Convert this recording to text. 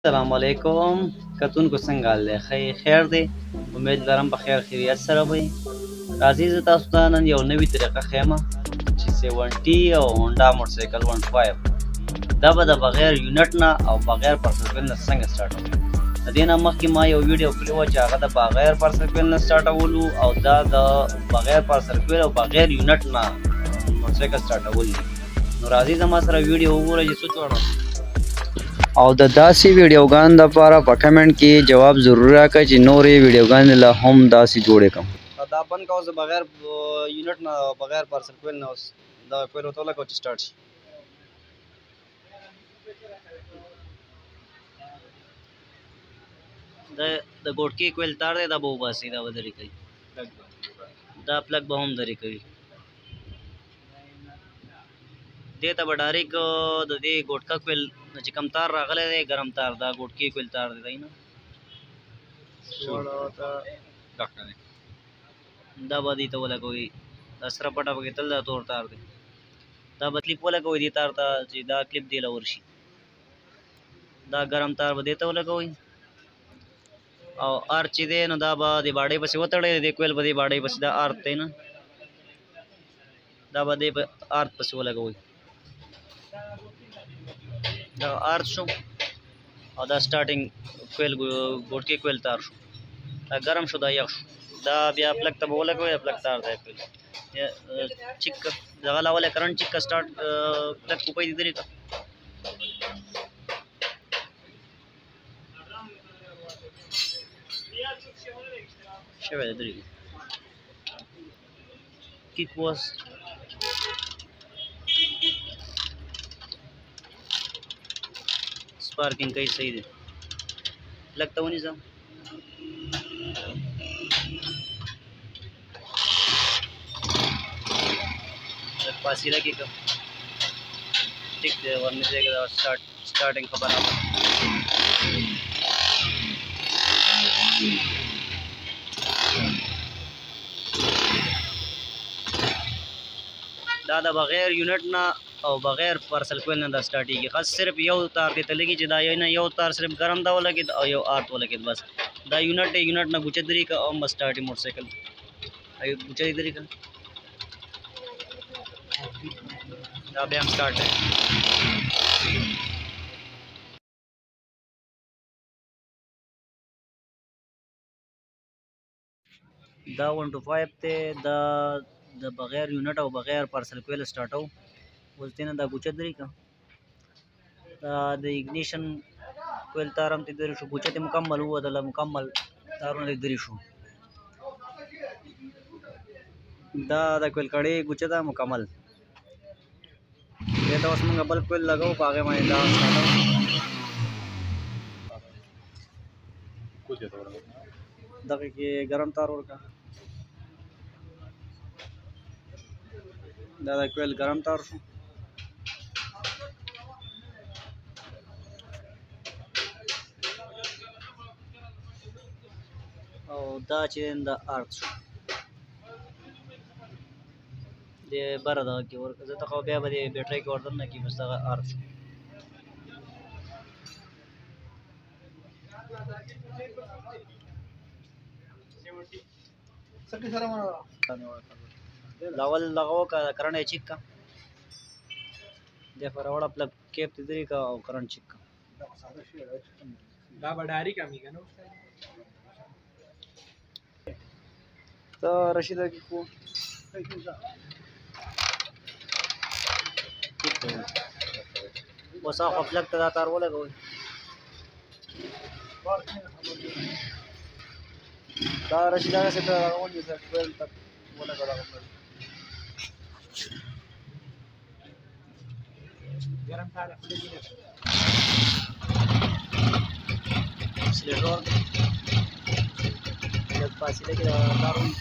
السلام علیکم کتونکو څنګه حال دی خیر دی امید لرم په خیر خیریت سره وئ راځئ زه تاسو ته نن یو نوې طریقه ښیم چې 70 او هونډا موټرسایکل 15 دا به د بغیر یونټ نه او بغیر پرسکل نه څنګه سټارټوو د دې نه مخکې ما یو ویډیو کړی وه چې هغه د بغیر پرسکل نه سټارټولو او دا د بغیر پرسکل او بغیر یونټ نه موټرسایکل سټارټول دي نو راځئ زما سره ویډیو وګورئ چې څه جوړه او د داسې ویډیوګانو لپاره په کمنټ کې جواب ضرور راکړئ چې نورې ویډیوګانې لا هم داسې جوړې کړم دا بند کوه زه بغیر یونټ نه بغیر پارسل کویل نه اوس دا کویل ورته ولګوه چې سټارټ شي د ګوټکي کویل تار دی دا به وباسي دا به لرې کوي دا پلګ به هم لرې کوي دې ته به ډایرک د دې ګوټکا کویل چې کوم تار راغلی دی ګرم تار دا ګوټکي کویل تار دی نه دا به دې ته ولګوئ دا سره پټه پکې تل دا تور تار دی دا به کلیپ ولګوئ دې تار ته چې دا کلیپ دې له ورشي دا ګرم تار به دې ته ولګوئ او ار چې دی نو دا به د باډۍ پسې وتړئ دې کویل به دې باډۍ پسې دا ارت دی نه دا به دې ارت پسې ولګوئ دا ارت شو او دا سټارټینګ کویل ګوټکي کویل تار شو دا ګرم شو دا یخ شو دا بیا پلګ ته به ولګوئ پلګ تار دی کویل چیک دغه لاولې کرنټ چیک کا سټارټ پلګ کوپۍ دې درې کا شوی دی درې کیک واس سپارکینګ کوي صحیح دی پلګ ته ونیسه فاصله کې کوم ټیک دی ورنږدې کې دا سټارټینګ خبره دا د بغیر یونټ نه او بغیر پارسل کویل نه دا سټارټېږي خاص صرف یو تار دې ته لګي چې دا یو تار صرف ګرم دا ولګېد او یو آرت ولګېد بس دا یونټ دی یونټ نه ګوچه درې که او بس سټارټي موټرسایکل ګوچه دې درې که دا بیا هم سټارټ دی دا 125 دی دا د بغیر یونټ او بغیر پارسل کویل سټارټو اوس دې نه دا ګوچه درې که دا د اګنیشن کویل تار هم ترې درې شو ګوچه دې مکمل ووتله مکمل تارونه دې درې شو دا د کویل کړۍ ګوچه ده مکمل دې ته اوس موږ بل کویل لګوو په هغې باندې دا دغه کې ګرم تار ورکړه دا د کویل ګرم تار شو او دا چې د ارت شو د بره دغه کې ورکړه زه ته خو بیا به د بیټرۍ کې ورته نه کړي بس دغه ارت شو لاول لغو کا کرنٹ چیک کا دے فراوڑا پلگ کیپ تے دری کا او کرنٹ چیک کا دا بډاری کمی کنه تا رشیدہ کی کو وسا خپلک ته تار ولګوي دا رشیدہ سے ته راغونډي سر ټول تک ولګوي ګرم تار خپل دي سلیټر یک فاصله کې تارونه